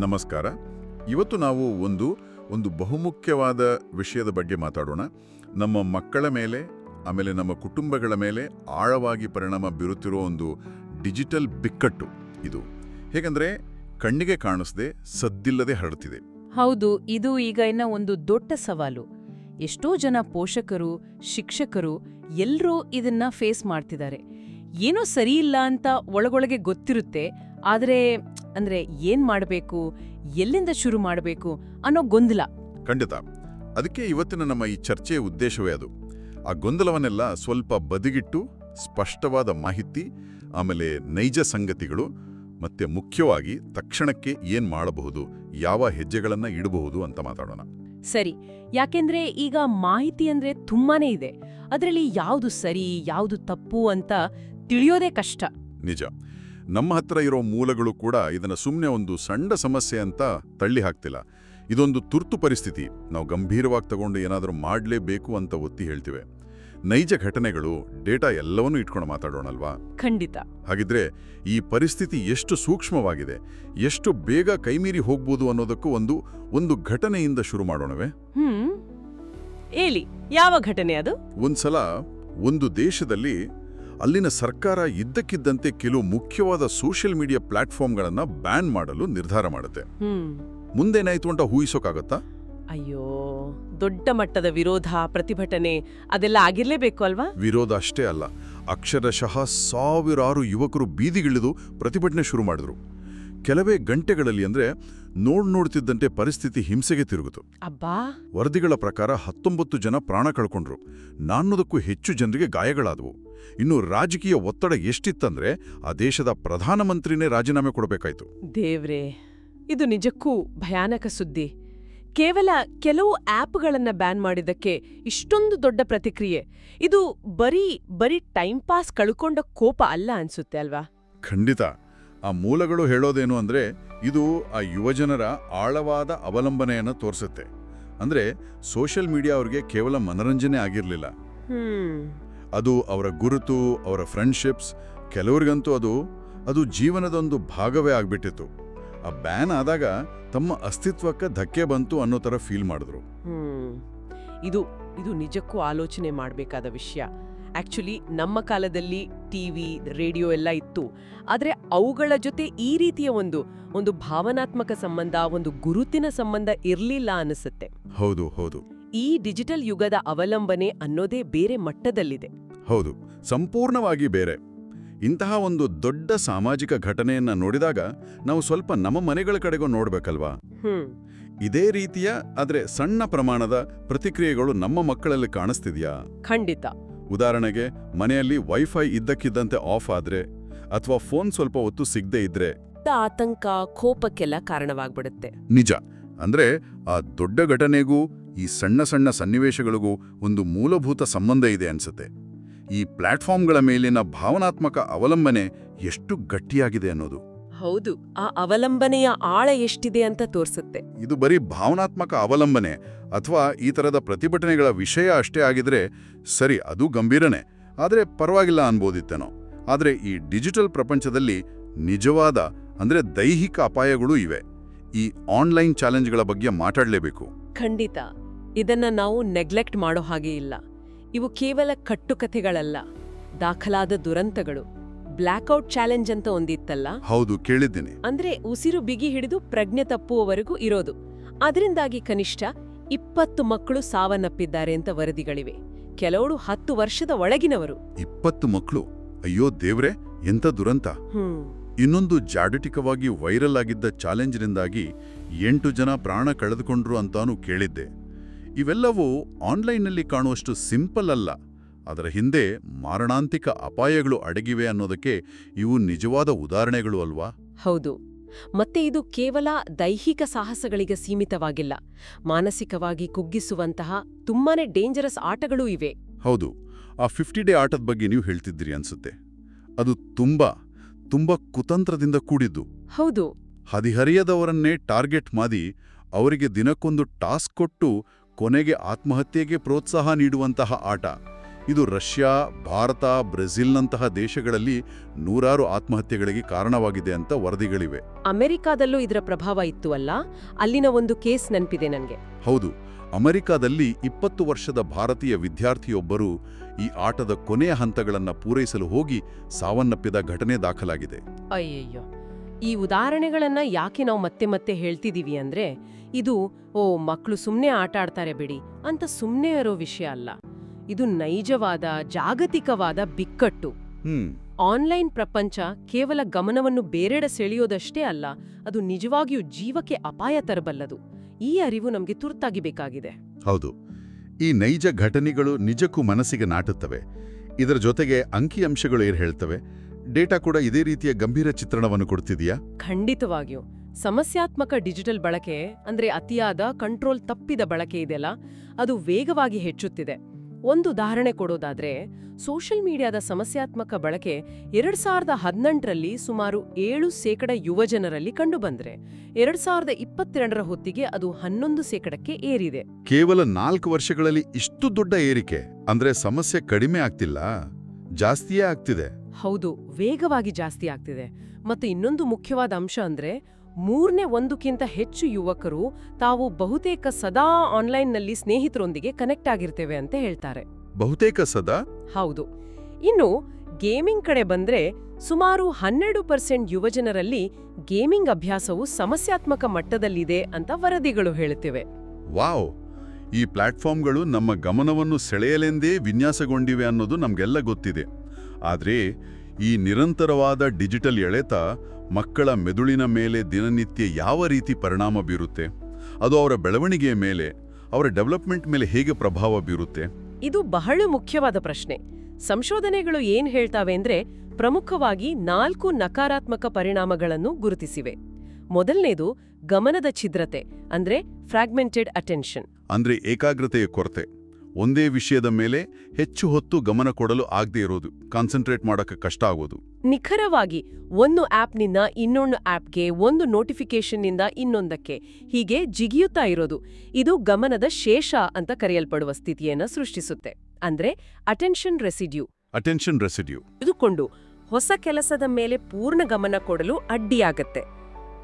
ನಮಸ್ಕಾರ. ಇವತ್ತು ನಾವು ಒಂದು ಬಹುಮುಖ್ಯವಾದ ವಿಷಯದ ಬಗ್ಗೆ ಮಾತಾಡೋಣ. ನಮ್ಮ ಮಕ್ಕಳ ಮೇಲೆ, ಆಮೇಲೆ ನಮ್ಮ ಕುಟುಂಬಗಳ ಮೇಲೆ ಆಳವಾಗಿ ಪರಿಣಾಮ ಬೀರುತ್ತಿರೋ ಒಂದು ಡಿಜಿಟಲ್ ಬಿಕ್ಕಟ್ಟು ಇದು. ಹೇಗಂದ್ರೆ ಕಣ್ಣಿಗೆ ಕಾಣಿಸದೆ ಸದ್ದಿಲ್ಲದೆ ಹರಡ್ತಿದೆ. ಹೌದು, ಇದು ಈಗ ಇನ್ನ ಒಂದು ದೊಡ್ಡ ಸವಾಲು. ಎಷ್ಟೋ ಜನ ಪೋಷಕರು, ಶಿಕ್ಷಕರು ಎಲ್ಲರೂ ಇದನ್ನ ಫೇಸ್ ಮಾಡ್ತಿದ್ದಾರೆ. ಏನೋ ಸರಿಯಿಲ್ಲ ಅಂತ ಒಳಗೊಳಗೆ ಗೊತ್ತಿರುತ್ತೆ, ಅಂದ್ರೆ ಏನ್ ಮಾಡಬೇಕು, ಎಲ್ಲಿಂದ ಶುರು ಮಾಡಬೇಕು ಅನ್ನೋ ಗೊಂದಲ. ಖಂಡಿತ. ಅದಕ್ಕೆ ಇವತ್ತಿನ ನಮ್ಮ ಈ ಚರ್ಚೆಯ ಉದ್ದೇಶವೇ ಅದು. ಆ ಗೊಂದಲವನ್ನೆಲ್ಲ ಸ್ವಲ್ಪ ಬದಿಗಿಟ್ಟು ಸ್ಪಷ್ಟವಾದ ಮಾಹಿತಿ, ಆಮೇಲೆ ನೈಜ ಸಂಗತಿಗಳು, ಮತ್ತೆ ಮುಖ್ಯವಾಗಿ ತಕ್ಷಣಕ್ಕೆ ಏನ್ ಮಾಡಬಹುದು, ಯಾವ ಹೆಜ್ಜೆಗಳನ್ನ ಇಡಬಹುದು ಅಂತ ಮಾತಾಡೋಣ. ಸರಿ, ಯಾಕೆಂದ್ರೆ ಈಗ ಮಾಹಿತಿ ಅಂದ್ರೆ ತುಂಬಾನೇ ಇದೆ. ಅದರಲ್ಲಿ ಯಾವುದು ಸರಿ, ಯಾವುದು ತಪ್ಪು ಅಂತ ತಿಳಿಯೋದೇ ಕಷ್ಟ. ನಿಜ. ನಮ್ಮ ಹತ್ರ ಇರೋ ಮೂಲಗಳು ಕೂಡ ಇದನ್ನ ಸುಮ್ಮನೆ ಒಂದು ಸಣ್ಣ ಸಮಸ್ಯೆ ಅಂತ ತಳ್ಳಿ ಹಾಕ್ತಿಲ್ಲ. ಇದೊಂದು ತುರ್ತು ಪರಿಸ್ಥಿತಿ, ನಾವು ಗಂಭೀರವಾಗಿ ತಗೊಂಡು ಏನಾದರೂ ಮಾಡಲೇಬೇಕು ಅಂತ ಒತ್ತಿ ಹೇಳ್ತಿವೆ. ನೈಜ ಘಟನೆಗಳು, ಡೇಟಾ ಎಲ್ಲವನ್ನೂ ಇಟ್ಕೊಂಡು ಮಾತಾಡೋಣಲ್ವಾ? ಖಂಡಿತ. ಹಾಗಿದ್ರೆ ಈ ಪರಿಸ್ಥಿತಿ ಎಷ್ಟು ಸೂಕ್ಷ್ಮವಾಗಿದೆ, ಎಷ್ಟು ಬೇಗ ಕೈಮೀರಿ ಹೋಗ್ಬೋದು ಅನ್ನೋದಕ್ಕೂ ಒಂದು ಘಟನೆಯಿಂದ ಶುರು ಮಾಡೋಣವೇ? ಹೇಳಿ, ಯಾವ ಘಟನೆ ಅದು? ಒಂದ್ಸಲ ಒಂದು ದೇಶದಲ್ಲಿ ಅಲ್ಲಿನ ಸರ್ಕಾರ ಇದ್ದಕ್ಕಿದ್ದಂತೆ ಕೆಲವು ಮುಖ್ಯವಾದ ಸೋಷಿಯಲ್ ಮೀಡಿಯಾ ಪ್ಲಾಟ್ಫಾರ್ಮ್ಗಳನ್ನ ಬ್ಯಾನ್ ಮಾಡಲು ನಿರ್ಧಾರ ಮಾಡುತ್ತೆ. ಮುಂದೇನಾಯ್ತು ಅಂತ ಊಹಿಸೋಕ್ಕಾಗತ್ತಾ? ಅಯ್ಯೋ, ದೊಡ್ಡ ಮಟ್ಟದ ವಿರೋಧ, ಪ್ರತಿಭಟನೆ ಅದೆಲ್ಲ ಆಗಿರ್ಲೇಬೇಕು ಅಲ್ವಾ? ವಿರೋಧ ಅಷ್ಟೇ ಅಲ್ಲ, ಅಕ್ಷರಶಃ ಸಾವಿರಾರು ಯುವಕರು ಬೀದಿಗಿಳಿದು ಪ್ರತಿಭಟನೆ ಶುರು ಮಾಡಿದ್ರು. ಕೆಲವೇ ಗಂಟೆಗಳಲ್ಲಿ ನೋಡ್ತಿದ್ದಂತೆ ಪರಿಸ್ಥಿತಿ ಹಿಂಸೆಗೆ ತಿರುಗಿತು. ಅಬ್ಬಾ! ವರದಿಗಳ ಪ್ರಕಾರ 19 ಜನ ಪ್ರಾಣ ಕಳ್ಕೊಂಡ್ರು, 400ಕ್ಕೂ ಹೆಚ್ಚು ಜನರಿಗೆ ಗಾಯಗಳಾದವು. ಇನ್ನು ರಾಜಕೀಯ ಒತ್ತಡ ಎಷ್ಟಿತ್ತಂದ್ರೆ ಆ ದೇಶದ ಪ್ರಧಾನಮಂತ್ರಿನೇ ರಾಜೀನಾಮೆ ಕೊಡಬೇಕಾಯ್ತು. ದೇವ್ರೇ, ಇದು ನಿಜಕ್ಕೂ ಭಯಾನಕ ಸುದ್ದಿ. ಕೇವಲ ಕೆಲವು ಆಪ್ಗಳನ್ನ ಬ್ಯಾನ್ ಮಾಡಿದ್ದಕ್ಕೆ ಇಷ್ಟೊಂದು ದೊಡ್ಡ ಪ್ರತಿಕ್ರಿಯೆ. ಇದು ಬರೀ ಟೈಮ್ ಪಾಸ್ ಕಳ್ಕೊಂಡ ಕೋಪ ಅಲ್ಲ ಅನ್ಸುತ್ತೆ ಅಲ್ವಾ? ಖಂಡಿತ. ಆ ಮೂಲಗಳು ಹೇಳೋದೇನು ಅಂದ್ರೆ ಇದು ಆ ಯುವಜನರ ಆಳವಾದ ಅವಲಂಬನೆಯನ್ನು ತೋರಿಸುತ್ತೆ. ಅಂದ್ರೆ ಸೋಷಿಯಲ್ ಮೀಡಿಯಾ ಅವ್ರಿಗೆ ಕೇವಲ ಮನರಂಜನೆ ಆಗಿರ್ಲಿಲ್ಲ, ಅದು ಅವರ ಗುರುತು, ಅವರ ಫ್ರೆಂಡ್ಶಿಪ್ಸ್, ಕೆಲವರಿಗಂತೂ ಅದು ಜೀವನದೊಂದು ಭಾಗವೇ ಆಗ್ಬಿಟ್ಟಿತ್ತು. ಆ ಬ್ಯಾನ್ ಆದಾಗ ತಮ್ಮ ಅಸ್ತಿತ್ವಕ್ಕೆ ಧಕ್ಕೆ ಬಂತು ಅನ್ನೋ ತರ ಫೀಲ್ ಮಾಡಿದ್ರು. ಇದು ನಿಜಕ್ಕೂ ಆಲೋಚನೆ ಮಾಡಬೇಕಾದ ವಿಷಯ. ಆಕ್ಚುಲಿ ನಮ್ಮ ಕಾಲದಲ್ಲಿ ಟಿವಿ, ರೇಡಿಯೋ ಎಲ್ಲ ಇತ್ತು, ಆದ್ರೆ ಅವುಗಳ ಜೊತೆ ಈ ರೀತಿಯ ಒಂದು ಭಾವನಾತ್ಮಕ ಸಂಬಂಧ, ಒಂದು ಗುರುತಿನ ಸಂಬಂಧ ಇರ್ಲಿಲ್ಲ ಅನಿಸುತ್ತೆ. ಹೌದು. ಈ ಡಿಜಿಟಲ್ ಯುಗದ ಅವಲಂಬನೆ ಅನ್ನೋದೇ ಬೇರೆ ಮಟ್ಟದಲ್ಲಿದೆ. ಹೌದು, ಸಂಪೂರ್ಣವಾಗಿ ಬೇರೆ. ಇಂತಹ ಒಂದು ದೊಡ್ಡ ಸಾಮಾಜಿಕ ಘಟನೆಯನ್ನ ನೋಡಿದಾಗ ನಾವು ಸ್ವಲ್ಪ ನಮ್ಮ ಮನೆಗಳ ಕಡೆಗೂ ನೋಡ್ಬೇಕಲ್ವಾ? ಇದೇ ರೀತಿಯ ಆದ್ರೆ ಸಣ್ಣ ಪ್ರಮಾಣದ ಪ್ರತಿಕ್ರಿಯೆಗಳು ನಮ್ಮ ಮಕ್ಕಳಲ್ಲಿ ಕಾಣಿಸ್ತಿದ್ಯಾ? ಖಂಡಿತ. ಉದಾಹರಣೆಗೆ, ಮನೆಯಲ್ಲಿ ವೈಫೈ ಇದ್ದಕ್ಕಿದ್ದಂತೆ ಆಫ್ ಆದ್ರೆ, ಅಥವಾ ಫೋನ್ ಸ್ವಲ್ಪ ಹೊತ್ತು ಸಿಗದೆ ಇದ್ರೆ ಆತಂಕ, ಕೋಪಕ್ಕೆಲ್ಲ ಕಾರಣವಾಗ್ಬಿಡುತ್ತೆ. ನಿಜ. ಅಂದ್ರೆ ಆ ದೊಡ್ಡ ಘಟನೆಗೂ ಈ ಸಣ್ಣ ಸಣ್ಣ ಸನ್ನಿವೇಶಗಳಿಗೂ ಒಂದು ಮೂಲಭೂತ ಸಂಬಂಧ ಇದೆ ಅನ್ಸುತ್ತೆ. ಈ ಪ್ಲಾಟ್ಫಾರ್ಮ್ಗಳ ಮೇಲಿನ ಭಾವನಾತ್ಮಕ ಅವಲಂಬನೆ ಎಷ್ಟು ಗಟ್ಟಿಯಾಗಿದೆ ಅನ್ನೋದು. ಹೌದು, ಆ ಅವಲಂಬನೆಯ ಆಳ ಎಷ್ಟಿದೆ ಅಂತ ತೋರಿಸುತ್ತೆ. ಇದು ಬರೀ ಭಾವನಾತ್ಮಕ ಅವಲಂಬನೆ ಅಥವಾ ಈ ತರದ ಪ್ರತಿಭಟನೆಗಳ ವಿಷಯ ಅಷ್ಟೇ ಆಗಿದ್ರೆ ಸರಿ, ಅದು ಗಂಭೀರನೇ, ಆದ್ರೆ ಪರವಾಗಿಲ್ಲ ಅನ್ಬೋದಿತ್ತೇನೋ. ಆದ್ರೆ ಈ ಡಿಜಿಟಲ್ ಪ್ರಪಂಚದಲ್ಲಿ ನಿಜವಾದ ದೈಹಿಕ ಅಪಾಯಗಳೂ ಇವೆ. ಈ ಆನ್ಲೈನ್ ಚಾಲೆಂಜ್ಗಳ ಬಗ್ಗೆ ಮಾತಾಡಲೇಬೇಕು. ಖಂಡಿತ. ಇದನ್ನ ನಾವು ನೆಗ್ಲೆಕ್ಟ್ ಮಾಡೋ ಹಾಗೆ ಇಲ್ಲ. ಇವು ಕೇವಲ ಕಟ್ಟುಕಥೆಗಳಲ್ಲ, ದಾಖಲಾದ ದುರಂತಗಳು. ಬ್ಲ್ಯಾಕ್ಔಟ್ ಚಾಲೆಂಜ್ ಅಂತ ಒಂದಿತ್ತಲ್ಲ? ಹೌದು, ಕೇಳಿದ್ದೀನಿ. ಅಂದ್ರೆ ಉಸಿರು ಬಿಗಿ ಹಿಡಿದು ಪ್ರಜ್ಞೆ ತಪ್ಪುವವರೆಗೂ ಇರೋದು. ಅದರಿಂದಾಗಿ ಕನಿಷ್ಠ 20 ಮಕ್ಕಳು ಸಾವನ್ನಪ್ಪಿದ್ದಾರೆ ಅಂತ ವರದಿಗಳಿವೆ. ಕೆಲವರು 10 ವರ್ಷದ ಒಳಗಿನವರು. 20 ಮಕ್ಕಳು? ಅಯ್ಯೋ ದೇವ್ರೆ, ಎಂತ ದುರಂತ. ಇನ್ನೊಂದು ಜಾಗತಿಕವಾಗಿ ವೈರಲ್ ಆಗಿದ್ದ ಚಾಲೆಂಜ್ನಿಂದಾಗಿ 8 ಜನ ಪ್ರಾಣ ಕಳೆದುಕೊಂಡ್ರು ಅಂತಾನೂ ಕೇಳಿದ್ದೆ. ಇವೆಲ್ಲವೂ ಆನ್ಲೈನ್ನಲ್ಲಿ ಕಾಣುವಷ್ಟು ಸಿಂಪಲ್ ಅಲ್ಲ, ಅದರ ಹಿಂದೆ ಮಾರಣಾಂತಿಕ ಅಪಾಯಗಳು ಅಡಗಿವೆ ಅನ್ನೋದಕ್ಕೆ ಇವು ನಿಜವಾದ ಉದಾಹರಣೆಗಳು ಅಲ್ವಾ? ಹೌದು. ಮತ್ತೆ ಇದು ಕೇವಲ ದೈಹಿಕ ಸಾಹಸಗಳಿಗೆ ಸೀಮಿತವಾಗಿಲ್ಲ. ಮಾನಸಿಕವಾಗಿ ಕುಗ್ಗಿಸುವಂತಹ ತುಂಬಾನೇ ಡೇಂಜರಸ್ ಆಟಗಳೂ ಇವೆ. ಹೌದು. ಆ 50 ಡೇ ಆಟದ ಬಗ್ಗೆ ನೀವು ಹೇಳ್ತಿದ್ರಿ ಅನ್ಸುತ್ತೆ. ಅದು ತುಂಬಾ ಕುತಂತ್ರದಿಂದ ಕೂಡಿದ್ದು. ಹೌದು. ಹದಿಹರಿಯದವರನ್ನೇ ಟಾರ್ಗೆಟ್ ಮಾಡಿ ಅವರಿಗೆ ದಿನಕ್ಕೊಂದು ಟಾಸ್ಕ್ ಕೊಟ್ಟು ಕೊನೆಗೆ ಆತ್ಮಹತ್ಯೆಗೆ ಪ್ರೋತ್ಸಾಹ ನೀಡುವಂತಹ ಆಟ. ಇದು ರಷ್ಯಾ, ಭಾರತ, ಬ್ರೆಜಿಲ್ನಂತಹ ದೇಶಗಳಲ್ಲಿ ನೂರಾರು ಆತ್ಮಹತ್ಯೆಗಳಿಗೆ ಕಾರಣವಾಗಿದೆ ಅಂತ ವರದಿಗಳಿವೆ. ಅಮೆರಿಕಾದಲ್ಲೂ ಇದರ ಪ್ರಭಾವ ಇತ್ತು ಅಲ್ಲ? ಅಲ್ಲಿನ ಒಂದು ಕೇಸ್ ನೆನಪಿದೆ ನನಗೆ. ಹೌದು, ಅಮೆರಿಕಾದಲ್ಲಿ 20 ವರ್ಷದ ಭಾರತೀಯ ವಿದ್ಯಾರ್ಥಿಯೊಬ್ಬರು ಈ ಆಟದ ಕೊನೆಯ ಹಂತಗಳನ್ನು ಪೂರೈಸಲು ಹೋಗಿ ಸಾವನ್ನಪ್ಪಿದ ಘಟನೆ ದಾಖಲಾಗಿದೆ. ಅಯ್ಯಯ್ಯೋ, ಈ ಉದಾಹರಣೆಗಳನ್ನ ಯಾಕೆ ನಾವು ಮತ್ತೆ ಮತ್ತೆ ಹೇಳ್ತಿದೀವಿ ಅಂದ್ರೆ, ಇದು ಮಕ್ಕಳು ಸುಮ್ಮನೆ ಆಟ ಆಡ್ತಾರೆ ಬಿಡಿ ಅಂತ ಸುಮ್ಮನೆ ಇರೋ ವಿಷಯ ಅಲ್ಲ. ಇದು ನೈಜವಾದ, ಜಾಗತಿಕವಾದ ಬಿಕ್ಕಟ್ಟು. ಆನ್ಲೈನ್ ಪ್ರಪಂಚ ಕೇವಲ ಗಮನವನ್ನು ಬೇರೆಡೆ ಸೆಳೆಯೋದಷ್ಟೇ ಅಲ್ಲ, ಅದು ನಿಜವಾಗಿಯೂ ಜೀವಕ್ಕೆ ಅಪಾಯ ತರಬಲ್ಲದು. ಈ ಅರಿವು ನಮಗೆ ತುರ್ತಾಗಿ ಬೇಕಾಗಿದೆ. ಹೌದು, ಈ ನೈಜ ಘಟನೆಗಳು ನಿಜಕ್ಕೂ ಮನಸ್ಸಿಗೆ ನಾಟುತ್ತವೆ. ಇದರ ಜೊತೆಗೆ ಅಂಕಿಅಂಶಗಳು ಏನು ಹೇಳ್ತವೆ, ಡೇಟಾ ಕೂಡ ಇದೇ ರೀತಿಯ ಗಂಭೀರ ಚಿತ್ರಣವನ್ನು ಕೊಡ್ತಿದೆಯಾ? ಖಂಡಿತವಾಗಿಯೂ. ಸಮಸ್ಯಾತ್ಮಕ ಡಿಜಿಟಲ್ ಬಳಕೆ ಅಂದ್ರೆ ಅತಿಯಾದ, ಕಂಟ್ರೋಲ್ ತಪ್ಪಿದ ಬಳಕೆ ಇದೆಯಲ್ಲ, ಅದು ವೇಗವಾಗಿ ಹೆಚ್ಚುತ್ತಿದೆ. ಒಂದು ಉದಾಹರಣೆ ಕೊಡೋದಾದ್ರೆ, ಸೋಷಿಯಲ್ ಮೀಡಿಯಾದ ಸಮಸ್ಯಾತ್ಮಕ ಬಳಕೆ 2018ರಲ್ಲಿ ಸುಮಾರು 7% ಯುವಜನರಲ್ಲಿ ಕಂಡುಬಂದ್ರೆ 2022ರ ಹೊತ್ತಿಗೆ ಅದು 11%ಕ್ಕೆ ಏರಿದೆ. ಕೇವಲ 4 ವರ್ಷಗಳಲ್ಲಿ ಇಷ್ಟು ದೊಡ್ಡ ಏರಿಕೆ ಅಂದ್ರೆ ಸಮಸ್ಯೆ ಕಡಿಮೆ ಆಗ್ತಿಲ್ಲ, ಜಾಸ್ತಿಯೇ ಆಗ್ತಿದೆ. ಹೌದು, ವೇಗವಾಗಿ ಜಾಸ್ತಿ ಆಗ್ತಿದೆ. ಮತ್ತು ಇನ್ನೊಂದು ಮುಖ್ಯವಾದ ಅಂಶ ಅಂದ್ರೆ, 3/1 ಹೆಚ್ಚು ಯುವಕರು ತಾವು ಬಹುತೇಕ ಸದಾ ಆನ್ಲೈನ್ನಲ್ಲಿ ಸ್ನೇಹಿತರೊಂದಿಗೆ ಕನೆಕ್ಟ್ ಆಗಿರ್ತೇವೆ ಅಂತ ಹೇಳ್ತಾರೆ. ಬಹುತೇಕ ಸದಾ? ಹೌದು. ಇನ್ನು ಗೇಮಿಂಗ್ ಕಡೆ ಬಂದ್ರೆ, ಸುಮಾರು 12% ಯುವಜನರಲ್ಲಿ ಗೇಮಿಂಗ್ ಅಭ್ಯಾಸವು ಸಮಸ್ಯಾತ್ಮಕ ಮಟ್ಟದಲ್ಲಿದೆ ಅಂತ ವರದಿಗಳು ಹೇಳುತ್ತಿವೆ. ವಾವ್! ಈ ಪ್ಲಾಟ್ಫಾರ್ಮ್ಗಳು ನಮ್ಮ ಗಮನವನ್ನು ಸೆಳೆಯಲೆಂದೇ ವಿನ್ಯಾಸಗೊಂಡಿವೆ ಅನ್ನೋದು ನಮ್ಗೆಲ್ಲ ಗೊತ್ತಿದೆ. ಆದ್ರೆ ಈ ನಿರಂತರವಾದ ಡಿಜಿಟಲ್ ಎಳೆತ ಮಕ್ಕಳ ಮೆದುಳಿನ ಮೇಲೆ ದಿನನಿತ್ಯ ಯಾವ ರೀತಿ ಪರಿಣಾಮ ಬೀರುತ್ತೆ, ಅದು ಅವರ ಬೆಳವಣಿಗೆಯ ಮೇಲೆ, ಅವರ ಡೆವಲಪ್ಮೆಂಟ್ ಮೇಲೆ ಹೇಗೆ ಪ್ರಭಾವ ಬೀರುತ್ತೆ? ಇದು ಬಹಳ ಮುಖ್ಯವಾದ ಪ್ರಶ್ನೆ. ಸಂಶೋಧನೆಗಳು ಏನ್ ಹೇಳ್ತಾವೆ ಅಂದ್ರೆ, ಪ್ರಮುಖವಾಗಿ 4 ನಕಾರಾತ್ಮಕ ಪರಿಣಾಮಗಳನ್ನು ಗುರುತಿಸಿವೆ. ಮೊದಲನೇದು ಗಮನದ ಛಿದ್ರತೆ, ಅಂದ್ರೆ ಫ್ರಾಗ್ಮೆಂಟೆಡ್ ಅಟೆನ್ಷನ್. ಅಂದ್ರೆ ಏಕಾಗ್ರತೆಯ ಕೊರತೆ, ಒಂದೇ ವಿಷಯದ ಮೇಲೆ ಹೆಚ್ಚು ಹೊತ್ತು ಗಮನ ಕೊಡಲು ಆಗದೆ ಇರೋದು, ಕಾನ್ಸಂಟ್ರೇಟ್ ಮಾಡೋಕೆ ಕಷ್ಟ ಆಗೋದು. ನಿಖರವಾಗಿ ಒಂದು ಆಪ್ನಿಂದ ಇನ್ನೊಂದು ಆಪ್ಗೆ, ಒಂದು ನೋಟಿಫಿಕೇಶನ್ನಿಂದ ಇನ್ನೊಂದಕ್ಕೆ ಹೀಗೆ ಜಿಗಿಯುತ್ತಾ ಇರೋದು. ಇದು ಗಮನದ ಶೇಷ ಅಂತ ಕರೆಯಲ್ಪಡುವ ಸ್ಥಿತಿಯನ್ನ ಸೃಷ್ಟಿಸುತ್ತೆ. ಅಂದ್ರೆ ಅಟೆನ್ಷನ್ ರೆಸಿಡ್ಯೂ ಇದುಕೊಂಡು ಹೊಸ ಕೆಲಸದ ಮೇಲೆ ಪೂರ್ಣ ಗಮನ ಕೊಡಲು ಅಡ್ಡಿಯಾಗತ್ತೆ.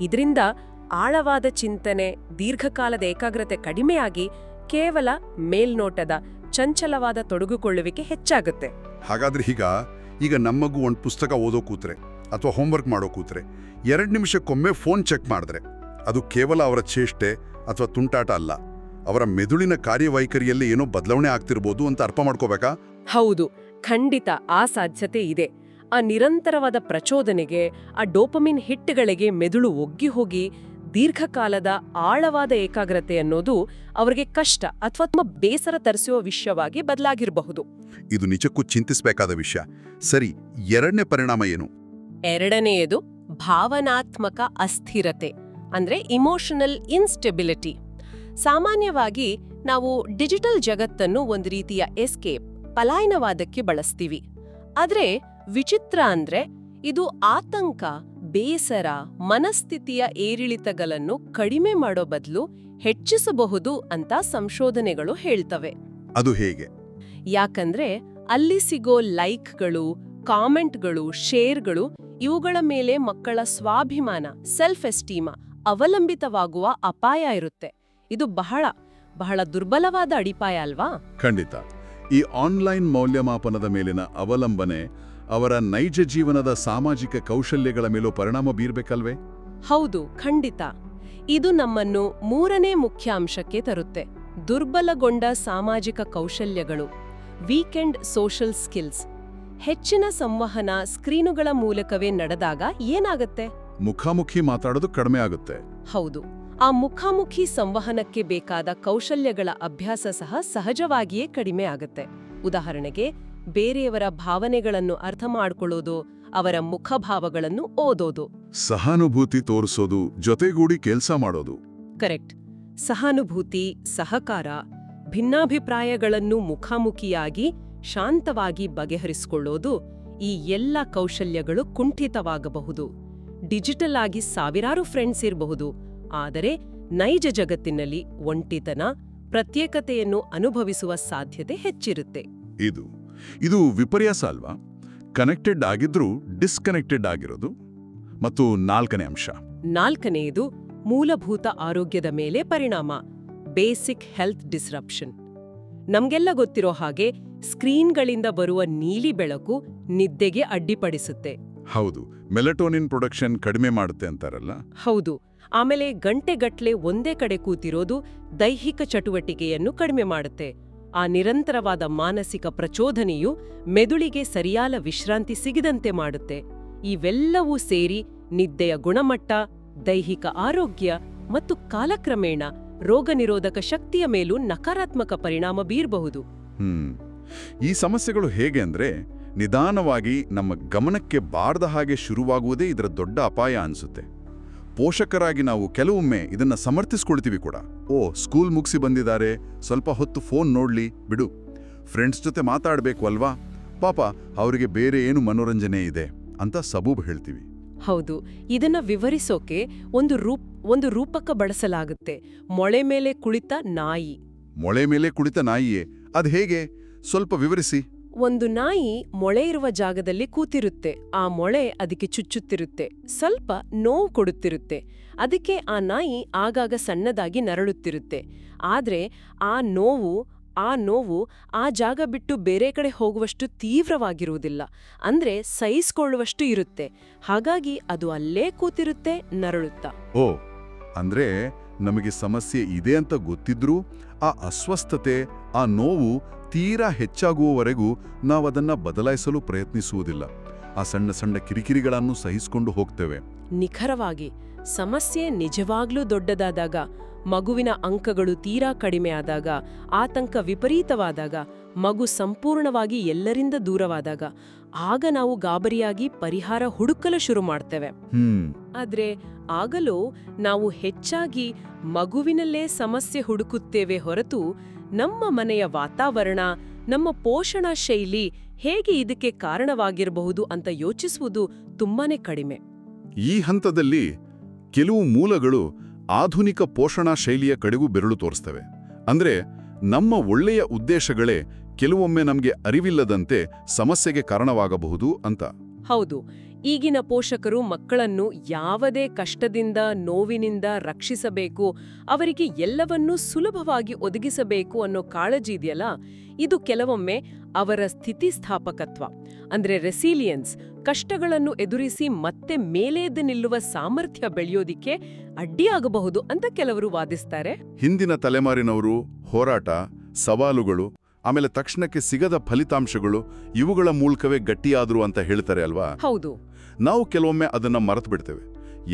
ಇದರಿಂದ ಆಳವಾದ ಚಿಂತನೆ, ದೀರ್ಘಕಾಲದ ಏಕಾಗ್ರತೆ ಕಡಿಮೆಯಾಗಿ ಕೇವಲ ಮೇಲ್ನೋಟದ ಚಂಚಲವಾದ ತೊಡಗುಕೊಳ್ಳುವಿಕೆ ಹೆಚ್ಚಾಗುತ್ತೆ. ಹಾಗಾದ್ರೆ ಈಗ ನಮಗೂ ಒಂದು ಪುಸ್ತಕ ಓದೋ ಕೂತ್ರೆ ಅಥವಾ ಹೋಮ್ವರ್ಕ್ ಮಾಡೋ ಕೂತ್ರೆ 2 ನಿಮಿಷಕ್ಕೊಮ್ಮೆ ಫೋನ್ ಚೆಕ್ ಮಾಡಿದ್ರೆ ಅದು ಕೇವಲ ಅವರ ಚೇಷ್ಟೆ ಅಥವಾ ತುಂಟಾಟ ಅಲ್ಲ, ಅವರ ಮೆದುಳಿನ ಕಾರ್ಯವೈಖರಿಯಲ್ಲಿ ಏನೋ ಬದಲಾವಣೆ ಆಗ್ತಿರ್ಬೋದು ಅಂತ ಅರ್ಥ ಮಾಡ್ಕೋಬೇಕಾ? ಹೌದು, ಖಂಡಿತ ಆ ಸಾಧ್ಯತೆ ಇದೆ. ಆ ನಿರಂತರವಾದ ಪ್ರಚೋದನೆಗೆ, ಆ ಡೋಪಮಿನ್ ಹಿಟ್ಗಳಿಗೆ ಮೆದುಳು ಒಗ್ಗಿ ಹೋಗಿ ದೀರ್ಘಕಾಲದ ಆಳವಾದ ಏಕಾಗ್ರತೆ ಅನ್ನೋದು ಅವರಿಗೆ ಕಷ್ಟ ಅಥವಾ ತುಂಬ ಬೇಸರ ತರಿಸುವ ವಿಷಯವಾಗಿ ಬದಲಾಗಿರಬಹುದು. ಇದು ನಿಜಕ್ಕೂ ಚಿಂತಿಸಬೇಕಾದ ವಿಷಯ. ಸರಿ, 2ನೇ ಪರಿಣಾಮ ಏನು? ಎರಡನೆಯದು ಭಾವನಾತ್ಮಕ ಅಸ್ಥಿರತೆ, ಅಂದ್ರೆ ಇಮೋಷನಲ್ ಇನ್ಸ್ಟೆಬಿಲಿಟಿ. ಸಾಮಾನ್ಯವಾಗಿ ನಾವು ಡಿಜಿಟಲ್ ಜಗತ್ತನ್ನು ಒಂದು ರೀತಿಯ ಎಸ್ಕೇಪ್, ಪಲಾಯನವಾದಕ್ಕೆ ಬಳಸ್ತೀವಿ. ಆದ್ರೆ ವಿಚಿತ್ರ ಅಂದ್ರೆ, ಇದು ಆತಂಕ, ಬೇಸರ, ಮನಸ್ಥಿತಿಯ ಏರಿಳಿತಗಳನ್ನು ಕಡಿಮೆ ಮಾಡೋ ಬದಲು ಹೆಚ್ಚಿಸಬಹುದು ಅಂತ ಸಂಶೋಧನೆಗಳು ಹೇಳ್ತವೆ. ಅದು ಹೇಗೆ? ಯಾಕಂದ್ರೆ ಅಲ್ಲಿ ಸಿಗೋ ಲೈಕ್ಗಳು, ಕಾಮೆಂಟ್ಗಳು, ಶೇರ್ಗಳು ಇವುಗಳ ಮೇಲೆ ಮಕ್ಕಳ ಸ್ವಾಭಿಮಾನ, ಸೆಲ್ಫ್ ಎಸ್ಟೀಮ ಅವಲಂಬಿತವಾಗುವ ಅಪಾಯ ಇರುತ್ತೆ. ಇದು ಬಹಳ ದುರ್ಬಲವಾದ ಅಡಿಪಾಯ ಅಲ್ವಾ? ಖಂಡಿತ. ಈ ಆನ್ಲೈನ್ ಮೌಲ್ಯಮಾಪನದ ಮೇಲಿನ ಅವಲಂಬನೆ ಅವರ ನೈಜ ಜೀವನದ ಸಾಮಾಜಿಕ ಕೌಶಲ್ಯಗಳ ಮೇಲೂ ಪರಿಣಾಮ ಬೀರ್ಬೇಕಲ್ವೇ? ಹೌದು, ಖಂಡಿತ. ಇದು ನಮ್ಮನ್ನು 3ನೇ ಮುಖ್ಯ ಅಂಶಕ್ಕೆ ತರುತ್ತೆ. ದುರ್ಬಲಗೊಂಡ ಸಾಮಾಜಿಕ ಕೌಶಲ್ಯಗಳು, ವೀಕೆಂಡ್ ಸೋಷಲ್ ಸ್ಕಿಲ್ಸ್. ಹೆಚ್ಚಿನ ಸಂವಹನ ಸ್ಕ್ರೀನುಗಳ ಮೂಲಕವೇ ನಡೆದಾಗ ಏನಾಗತ್ತೆ? ಮುಖಾಮುಖಿ ಮಾತಾಡೋದು ಕಡಿಮೆ ಆಗುತ್ತೆ. ಹೌದು, ಆ ಮುಖಾಮುಖಿ ಸಂವಹನಕ್ಕೆ ಬೇಕಾದ ಕೌಶಲ್ಯಗಳ ಅಭ್ಯಾಸ ಸಹ ಸಹಜವಾಗಿಯೇ ಕಡಿಮೆ ಆಗತ್ತೆ. ಉದಾಹರಣೆಗೆ, ಬೇರೆಯವರ ಭಾವನೆಗಳನ್ನು ಅರ್ಥ ಮಾಡ್ಕೊಳ್ಳೋದು, ಅವರ ಮುಖಭಾವಗಳನ್ನು ಓದೋದು, ಸಹಾನುಭೂತಿ ತೋರಿಸೋದು, ಜೊತೆಗೂಡಿ ಕೆಲಸ ಮಾಡೋದು. ಕರೆಕ್ಟ್. ಸಹಾನುಭೂತಿ, ಸಹಕಾರ, ಭಿನ್ನಾಭಿಪ್ರಾಯಗಳನ್ನು ಮುಖಾಮುಖಿಯಾಗಿ ಶಾಂತವಾಗಿ ಬಗೆಹರಿಸಿಕೊಳ್ಳೋದು, ಈ ಎಲ್ಲ ಕೌಶಲ್ಯಗಳು ಕುಂಠಿತವಾಗಬಹುದು. ಡಿಜಿಟಲ್ ಆಗಿ ಸಾವಿರಾರು ಫ್ರೆಂಡ್ಸ್ ಇರಬಹುದು, ಆದರೆ ನೈಜ ಜಗತ್ತಿನಲ್ಲಿ ಒಂಟಿತನ, ಪ್ರತ್ಯೇಕತೆಯನ್ನು ಅನುಭವಿಸುವ ಸಾಧ್ಯತೆ ಹೆಚ್ಚಿರುತ್ತೆ. ಇದು ಇದು ವಿಪರ್ಯಾಸ ಅಲ್ವಾ? ಕನೆಕ್ಟೆಡ್ ಆಗಿದ್ರೂ ಡಿಸ್ಕನೆಕ್ಟೆಡ್ ಆಗಿರೋದು. ಮತ್ತು 4ನೇ ಅಂಶ, 4ನೇದು ಮೂಲಭೂತ ಆರೋಗ್ಯದ ಮೇಲೆ ಪರಿಣಾಮ, ಬೇಸಿಕ್ ಹೆಲ್ತ್ ಡಿಸ್ರಪ್ಷನ್. ನಮ್ಗೆಲ್ಲ ಗೊತ್ತಿರೋ ಹಾಗೆ ಸ್ಕ್ರೀನ್ಗಳಿಂದ ಬರುವ ನೀಲಿ ಬೆಳಕು ನಿದ್ದೆಗೆ ಅಡ್ಡಿಪಡಿಸುತ್ತೆ. ಹೌದು, ಮೆಲಟೋನಿನ್ ಪ್ರೊಡಕ್ಷನ್ ಕಡಿಮೆ ಮಾಡುತ್ತೆ ಅಂತಾರಲ್ಲ. ಹೌದು. ಆಮೇಲೆ ಗಂಟೆಗಟ್ಲೆ ಒಂದೇ ಕಡೆ ಕೂತಿರೋದು ದೈಹಿಕ ಚಟುವಟಿಕೆಯನ್ನು ಕಡಿಮೆ ಮಾಡುತ್ತೆ. ಆ ನಿರಂತರವಾದ ಮಾನಸಿಕ ಪ್ರಚೋದನೆಯು ಮೆದುಳಿಗೆ ಸರಿಯಾದ ವಿಶ್ರಾಂತಿ ಸಿಗದಂತೆ ಮಾಡುತ್ತೆ. ಇವೆಲ್ಲವೂ ಸೇರಿ ನಿದ್ದೆಯ ಗುಣಮಟ್ಟ, ದೈಹಿಕ ಆರೋಗ್ಯ ಮತ್ತು ಕಾಲಕ್ರಮೇಣ ರೋಗನಿರೋಧಕ ಶಕ್ತಿಯ ಮೇಲೂ ನಕಾರಾತ್ಮಕ ಪರಿಣಾಮ ಬೀರಬಹುದು. ಈ ಸಮಸ್ಯೆಗಳು ಹೇಗೆ ಅಂದ್ರೆ, ನಿಧಾನವಾಗಿ ನಮ್ಮ ಗಮನಕ್ಕೆ ಬಾರದ ಹಾಗೆ ಶುರುವಾಗುವುದೇ ಇದರ ದೊಡ್ಡ ಅಪಾಯ ಅನ್ಸುತ್ತೆ. ಪೋಷಕರಾಗಿ ನಾವು ಕೆಲವೊಮ್ಮೆ ಇದನ್ನ ಸಮರ್ಥಿಸ್ಕೊಳ್ತೀವಿ ಕೂಡ. ಸ್ಕೂಲ್ ಮುಗಿಸಿ ಬಂದಿದ್ದಾರೆ, ಸ್ವಲ್ಪ ಹೊತ್ತು ಫೋನ್ ನೋಡ್ಲಿ ಬಿಡು, ಫ್ರೆಂಡ್ಸ್ ಜೊತೆ ಮಾತಾಡಬೇಕು ಅಲ್ವಾ, ಪಾಪ ಅವರಿಗೆ ಬೇರೆ ಏನು ಮನೋರಂಜನೆ ಇದೆ ಅಂತ ಸಬೂಬ್ ಹೇಳ್ತೀವಿ. ಹೌದು. ಇದನ್ನ ವಿವರಿಸೋಕೆ ಒಂದು ರೂಪಕ ಬಳಸಲಾಗುತ್ತೆ. ಮೊಳೆ ಮೇಲೆ ಕುಳಿತ ನಾಯಿ. ಮೊಳೆ ಮೇಲೆ ಕುಳಿತ ನಾಯಿಯೇ? ಅದ್ ಹೇಗೆ? ಸ್ವಲ್ಪ ವಿವರಿಸಿ. ಒಂದು ನಾಯಿ ಮೊಳೆ ಇರುವ ಜಾಗದಲ್ಲಿ ಕೂತಿರುತ್ತೆ. ಆ ಮೊಳೆ ಅದಕ್ಕೆ ಚುಚ್ಚುತ್ತಿರುತ್ತೆ, ಸ್ವಲ್ಪ ನೋವು ಕೊಡುತ್ತಿರುತ್ತೆ. ಅದಕ್ಕೆ ಆ ನಾಯಿ ಆಗಾಗ ಸಣ್ಣದಾಗಿ ನರಳುತ್ತಿರುತ್ತೆ. ಆದ್ರೆ ಆ ನೋವು ಆ ಜಾಗ ಬಿಟ್ಟು ಬೇರೆ ಕಡೆ ಹೋಗುವಷ್ಟು ತೀವ್ರವಾಗಿರುವುದಿಲ್ಲ. ಅಂದ್ರೆ ಸಹಿಸಿಕೊಳ್ಳುವಷ್ಟು ಇರುತ್ತೆ. ಹಾಗಾಗಿ ಅದು ಅಲ್ಲೇ ಕೂತಿರುತ್ತೆ, ನರಳುತ್ತಾ. ಅಂದ್ರೆ ನಮಗೆ ಸಮಸ್ಯೆ ಇದೆ ಅಂತ ಗೊತ್ತಿದ್ರೂ ಆ ಅಸ್ವಸ್ಥತೆ, ಆ ನೋವು ತೀರಾ ಹೆಚ್ಚಾಗುವವರೆಗೂ ನಾವದನ್ನ ಬದಲಾಯಿಸಲು ಪ್ರಯತ್ನಿಸುವುದಿಲ್ಲ. ಆ ಸಣ್ಣ ಸಣ್ಣ ಕಿರಿಕಿರಿಗಳನ್ನು ಸಹಿಸಿಕೊಂಡು ಹೋಗ್ತೇವೆ. ನಿಖರವಾಗಿ. ಸಮಸ್ಯೆ ನಿಜವಾಗ್ಲೂ ದೊಡ್ಡದಾದಾಗ, ಮಗುವಿನ ಅಂಕಗಳು ತೀರಾ ಕಡಿಮೆ ಆದಾಗ, ಆತಂಕ ವಿಪರೀತವಾದಾಗ, ಮಗು ಸಂಪೂರ್ಣವಾಗಿ ಎಲ್ಲರಿಂದ ದೂರವಾದಾಗ, ಆಗ ನಾವು ಗಾಬರಿಯಾಗಿ ಪರಿಹಾರ ಹುಡುಕಲು ಶುರು ಮಾಡ್ತೇವೆ. ಆದ್ರೆ ಆಗಲೂ ನಾವು ಹೆಚ್ಚಾಗಿ ಮಗುವಿನಲ್ಲೇ ಸಮಸ್ಯೆ ಹುಡುಕುತ್ತೇವೆ ಹೊರತು ನಮ್ಮ ಮನೆಯ ವಾತಾವರಣ, ನಮ್ಮ ಪೋಷಣಾ ಶೈಲಿ ಹೇಗೆ ಇದಕ್ಕೆ ಕಾರಣವಾಗಿರಬಹುದು ಅಂತ ಯೋಚಿಸುವುದು ತುಂಬಾನೇ ಕಡಿಮೆ. ಈ ಹಂತದಲ್ಲಿ ಕೆಲವು ಮೂಲಗಳು ಆಧುನಿಕ ಪೋಷಣಾ ಶೈಲಿಯ ಕಡೆಗೂ ಬೆರಳು ತೋರಿಸ್ತವೆ. ಅಂದ್ರೆ ನಮ್ಮ ಒಳ್ಳೆಯ ಉದ್ದೇಶಗಳೇ ಕೆಲವೊಮ್ಮೆ ನಮಗೆ ಅರಿವಿಲ್ಲದಂತೆ ಸಮಸ್ಯೆಗೆ ಕಾರಣವಾಗಬಹುದು ಅಂತ. ಹೌದು. ಈಗಿನ ಪೋಷಕರು ಮಕ್ಕಳನ್ನು ಯಾವುದೇ ಕಷ್ಟದಿಂದ, ನೋವಿನಿಂದ ರಕ್ಷಿಸಬೇಕು, ಅವರಿಗೆ ಎಲ್ಲವನ್ನೂ ಸುಲಭವಾಗಿ ಒದಗಿಸಬೇಕು ಅನ್ನೋ ಕಾಳಜಿ ಇದೆಯಲ್ಲ, ಇದು ಕೆಲವೊಮ್ಮೆ ಅವರ ಸ್ಥಿತಿಸ್ಥಾಪಕತ್ವ ಅಂದ್ರೆ ರೆಸಿಲಿಯನ್ಸ್, ಕಷ್ಟಗಳನ್ನು ಎದುರಿಸಿ ಮತ್ತೆ ಮೇಲೆದ್ದು ನಿಲ್ಲುವ ಸಾಮರ್ಥ್ಯ ಬೆಳೆಯೋದಿಕ್ಕೆ ಅಡ್ಡಿಯಾಗಬಹುದು ಅಂತ ಕೆಲವರು ವಾದಿಸ್ತಾರೆ. ಹಿಂದಿನ ತಲೆಮಾರಿನವರು ಹೋರಾಟ, ಸವಾಲುಗಳು, ಆಮೇಲೆ ತಕ್ಷಣಕ್ಕೆ ಸಿಗದ ಫಲಿತಾಂಶಗಳು, ಇವುಗಳ ಮೂಲಕವೇ ಗಟ್ಟಿಯಾದ್ರು ಅಂತ ಹೇಳ್ತಾರೆ ಅಲ್ವಾ? ಹೌದು. ನಾವು ಕೆಲವೊಮ್ಮೆ ಅದನ್ನ ಮರೆತು ಬಿಡ್ತೇವೆ.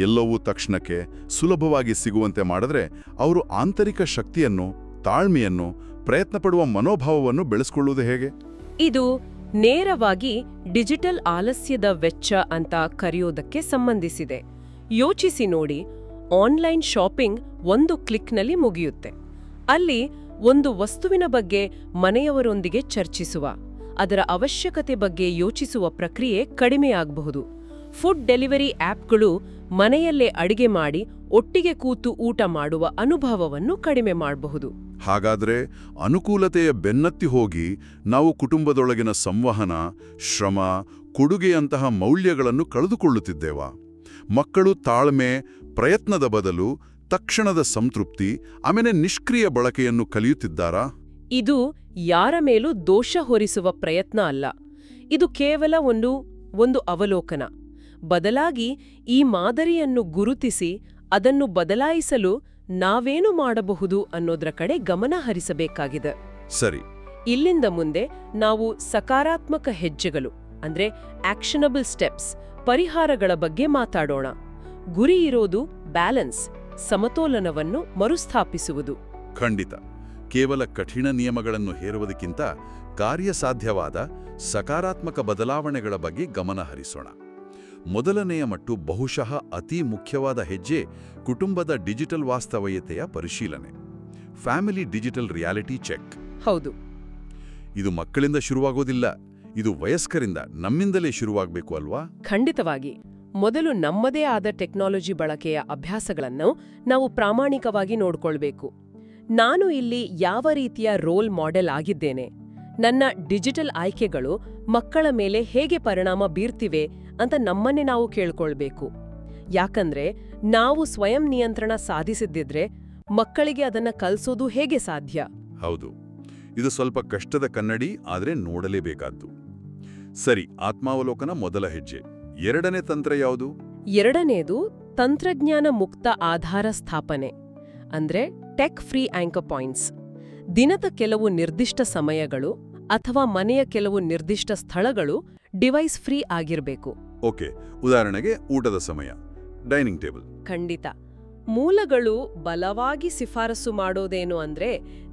ಎಲ್ಲವೂ ತಕ್ಷಣಕ್ಕೆ ಸುಲಭವಾಗಿ ಸಿಗುವಂತೆ ಮಾಡಿದ್ರೆ ಅವರು ಆಂತರಿಕ ಶಕ್ತಿಯನ್ನು, ತಾಳ್ಮೆಯನ್ನು, ಪ್ರಯತ್ನ ಪಡುವ ಮನೋಭಾವವನ್ನು ಬೆಳೆಸ್ಕೊಳ್ಳುವುದು ಹೇಗೆ? ಇದು ನೇರವಾಗಿ ಡಿಜಿಟಲ್ ಆಲಸ್ಯದ ವೆಚ್ಚ ಅಂತ ಕರೆಯೋದಕ್ಕೆ ಸಂಬಂಧಿಸಿದೆ. ಯೋಚಿಸಿ ನೋಡಿ, ಆನ್ಲೈನ್ ಶಾಪಿಂಗ್ ಒಂದು ಕ್ಲಿಕ್ನಲ್ಲಿ ಮುಗಿಯುತ್ತೆ. ಅಲ್ಲಿ ಒಂದು ವಸ್ತುವಿನ ಬಗ್ಗೆ ಮನೆಯವರೊಂದಿಗೆ ಚರ್ಚಿಸುವ, ಅದರ ಅವಶ್ಯಕತೆ ಬಗ್ಗೆ ಯೋಚಿಸುವ ಪ್ರಕ್ರಿಯೆ ಕಡಿಮೆಯಾಗಬಹುದು. ಫುಡ್ ಡೆಲಿವರಿ ಆಪ್ಗಳು ಮನೆಯಲ್ಲೇ ಅಡಿಗೆ ಮಾಡಿ ಒಟ್ಟಿಗೆ ಕೂತು ಊಟ ಮಾಡುವ ಅನುಭವವನ್ನು ಕಡಿಮೆ ಮಾಡಬಹುದು. ಹಾಗಾದ್ರೆ ಅನುಕೂಲತೆಯ ಬೆನ್ನತ್ತಿ ಹೋಗಿ ನಾವು ಕುಟುಂಬದೊಳಗಿನ ಸಂವಹನ, ಶ್ರಮ, ಕೊಡುಗೆಯಂತಹ ಮೌಲ್ಯಗಳನ್ನು ಕಳೆದುಕೊಳ್ಳುತ್ತಿದ್ದೇವಾ? ಮಕ್ಕಳು ತಾಳ್ಮೆ, ಪ್ರಯತ್ನದ ಬದಲು ತಕ್ಷಣದ ಸಂತೃಪ್ತಿ, ಆಮೇಲೆ ನಿಷ್ಕ್ರಿಯ ಬಳಕೆಯನ್ನು ಕಲಿಯುತ್ತಿದ್ದಾರಾ? ಇದು ಯಾರ ಮೇಲೂ ದೋಷ ಹೊರಿಸುವ ಪ್ರಯತ್ನ ಅಲ್ಲ. ಇದು ಕೇವಲ ಒಂದು ಅವಲೋಕನ. ಬದಲಾಗಿ ಈ ಮಾದರಿಯನ್ನು ಗುರುತಿಸಿ ಅದನ್ನು ಬದಲಾಯಿಸಲು ನಾವೇನು ಮಾಡಬಹುದು ಅನ್ನೋದ್ರ ಕಡೆ ಗಮನ ಹರಿಸಬೇಕಾಗಿದೆ. ಸರಿ. ಇಲ್ಲಿಂದ ಮುಂದೆ ನಾವು ಸಕಾರಾತ್ಮಕ ಹೆಜ್ಜೆಗಳು ಅಂದ್ರೆ ಆಕ್ಷನಬಲ್ ಸ್ಟೆಪ್ಸ್, ಪರಿಹಾರಗಳ ಬಗ್ಗೆ ಮಾತಾಡೋಣ. ಗುರಿ ಇರೋದು ಬ್ಯಾಲೆನ್ಸ್, ಸಮತೋಲನವನ್ನು ಮರುಸ್ಥಾಪಿಸುವುದು. ಖಂಡಿತ. ಕೇವಲ ಕಠಿಣ ನಿಯಮಗಳನ್ನು ಹೇರುವುದಕ್ಕಿಂತ ಕಾರ್ಯಸಾಧ್ಯವಾದ ಸಕಾರಾತ್ಮಕ ಬದಲಾವಣೆಗಳ ಬಗ್ಗೆ ಗಮನ ಹರಿಸೋಣ. ಮೊದಲನೆಯ ಮತ್ತು ಬಹುಶಃ ಅತಿ ಮುಖ್ಯವಾದ ಹೆಜ್ಜೆ ಕುಟುಂಬದ ಡಿಜಿಟಲ್ ವಾಸ್ತವೀಯತೆಯ ಪರಿಶೀಲನೆ, ಫ್ಯಾಮಿಲಿ ಡಿಜಿಟಲ್ ರಿಯಾಲಿಟಿ ಚೆಕ್. ಹೌದು. ಇದು ಮಕ್ಕಳಿಂದ ಶುರುವಾಗೋದಿಲ್ಲ, ಇದು ವಯಸ್ಕರಿಂದ, ನಮ್ಮಿಂದಲೇ ಶುರುವಾಗಬೇಕು ಅಲ್ವಾ? ಖಂಡಿತವಾಗಿ. ಮೊದಲು ನಮ್ಮದೇ ಆದ ಟೆಕ್ನಾಲಜಿ ಬಳಕೆಯ ಅಭ್ಯಾಸಗಳನ್ನು ನಾವು ಪ್ರಾಮಾಣಿಕವಾಗಿ ನೋಡ್ಕೊಳ್ಬೇಕು. ನಾನು ಇಲ್ಲಿ ಯಾವ ರೀತಿಯ ರೋಲ್ ಮಾಡೆಲ್ ಆಗಿದ್ದೇನೆ? ನನ್ನ ಡಿಜಿಟಲ್ ಆಯ್ಕೆಗಳು ಮಕ್ಕಳ ಮೇಲೆ ಹೇಗೆ ಪರಿಣಾಮ ಬೀರ್ತಿವೆ ಅಂತ ನಮ್ಮನ್ನೇ ನಾವು ಕೇಳ್ಕೊಳ್ಬೇಕು. ಯಾಕಂದ್ರೆ ನಾವು ಸ್ವಯಂ ನಿಯಂತ್ರಣ ಸಾಧಿಸಿದ್ದಿದ್ರೆ ಮಕ್ಕಳಿಗೆ ಅದನ್ನ ಕಲಿಸೋದು ಹೇಗೆ ಸಾಧ್ಯ? ಹೌದು, ಇದು ಸ್ವಲ್ಪ ಕಷ್ಟದ ಕನ್ನಡಿ, ಆದ್ರೆ ನೋಡಲೇಬೇಕಾದ್ದು. ಸರಿ, ಆತ್ಮಾವಲೋಕನ ಮೊದಲ ಹೆಜ್ಜೆ. ಎರಡನೇ ತಂತ್ರ ಯಾವುದು? ಎರಡನೇದು ತಂತ್ರಜ್ಞಾನ ಮುಕ್ತ ಆಧಾರ ಸ್ಥಾಪನೆ, ಅಂದ್ರೆ ಟೆಕ್ ಫ್ರೀ ಆಂಕರ್ ಪಾಯಿಂಟ್ಸ್. ದಿನದ ಕೆಲವು ನಿರ್ದಿಷ್ಟ ಸಮಯಗಳು ಅಥವಾ ಮನೆಯ ಕೆಲವು ನಿರ್ದಿಷ್ಟ ಸ್ಥಳಗಳು ಡಿವೈಸ್ ಫ್ರೀ ಆಗಿರಬೇಕು. ಓಕೆ, ಉದಾಹರಣೆಗೆ ಊಟದ ಸಮಯ, ಡೈನಿಂಗ್ ಟೇಬಲ್. ಖಂಡಿತ. ಮೂಲಗಳು ಬಲವಾಗಿ ಶಿಫಾರಸು ಮಾಡೋದೇನು ಅಂದ್ರೆ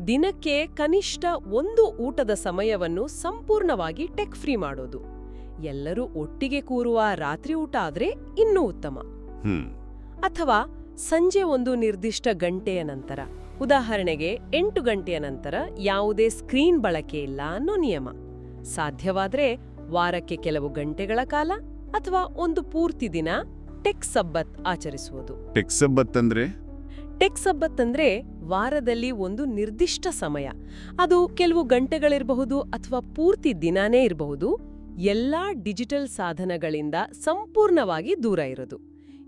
ದಿನಕ್ಕೆ ಕನಿಷ್ಠ ಒಂದು ಊಟದ ಸಮಯವನ್ನು ಸಂಪೂರ್ಣವಾಗಿ ಟೆಕ್ ಫ್ರೀ ಮಾಡೋದು. ಎಲ್ಲರೂ ಒಟ್ಟಿಗೆ ಕೂರುವ ರಾತ್ರಿ ಊಟ ಆದ್ರೆ ಇನ್ನೂ ಉತ್ತಮ. ಅಥವಾ ಸಂಜೆ ಒಂದು ನಿರ್ದಿಷ್ಟ ಗಂಟೆಯ ನಂತರ, ಉದಾಹರಣೆಗೆ 8 ಗಂಟೆಯ ನಂತರ ಯಾವುದೇ ಸ್ಕ್ರೀನ್ ಬಳಕೆ ಇಲ್ಲ ಅನ್ನೋ ನಿಯಮ. ಸಾಧ್ಯವಾದ್ರೆ ವಾರಕ್ಕೆ ಕೆಲವು ಗಂಟೆಗಳ ಕಾಲ ಅಥವಾ ಒಂದು ಪೂರ್ತಿ ದಿನ ಟೆಕ್ ಸಬ್ಬತ್ ಆಚರಿಸುವುದು. ಟೆಕ್ ಸಬ್ಬತ್ ಅಂದ್ರೆ? ಟೆಕ್ ಸಬ್ಬತ್ ಅಂದ್ರೆ ವಾರದಲ್ಲಿ ಒಂದು ನಿರ್ದಿಷ್ಟ ಸಮಯ, ಅದು ಕೆಲವು ಗಂಟೆಗಳಿರಬಹುದು ಅಥವಾ ಪೂರ್ತಿ ದಿನಾನೇ ಇರಬಹುದು, ಎಲ್ಲಾ ಡಿಜಿಟಲ್ ಸಾಧನಗಳಿಂದ ಸಂಪೂರ್ಣವಾಗಿ ದೂರ ಇರೋದು.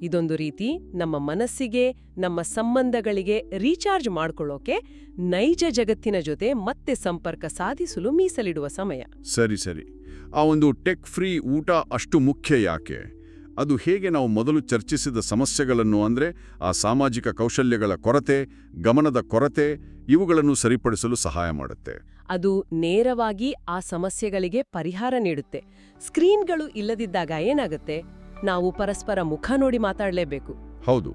ಇದೊಂದು ರೀತಿ ನಮ್ಮ ಮನಸ್ಸಿಗೆ, ನಮ್ಮ ಸಂಬಂಧಗಳಿಗೆ ರೀಚಾರ್ಜ್ ಮಾಡ್ಕೊಳ್ಳೋಕೆ, ನೈಜ ಜಗತ್ತಿನ ಜೊತೆ ಮತ್ತೆ ಸಂಪರ್ಕ ಸಾಧಿಸಲು ಮೀಸಲಿಡುವ ಸಮಯ. ಸರಿ ಸರಿ. ಆ ಒಂದು ಟೆಕ್ ಫ್ರೀ ಊಟ ಅಷ್ಟು ಮುಖ್ಯ ಯಾಕೆ? ಅದು ಹೇಗೆ ನಾವು ಮೊದಲು ಚರ್ಚಿಸಿದ ಸಮಸ್ಯೆಗಳನ್ನು, ಅಂದ್ರೆ ಆ ಸಾಮಾಜಿಕ ಕೌಶಲ್ಯಗಳ ಕೊರತೆ, ಗಮನದ ಕೊರತೆ, ಇವುಗಳನ್ನು ಸರಿಪಡಿಸಲು ಸಹಾಯ ಮಾಡುತ್ತೆ? ಅದು ನೇರವಾಗಿ ಆ ಸಮಸ್ಯೆಗಳಿಗೆ ಪರಿಹಾರ ನೀಡುತ್ತೆ. ಸ್ಕ್ರೀನ್ಗಳು ಇಲ್ಲದಿದ್ದಾಗ ಏನಾಗುತ್ತೆ? ನಾವು ಪರಸ್ಪರ ಮುಖ ನೋಡಿ ಮಾತಾಡಲೇಬೇಕು. ಹೌದು.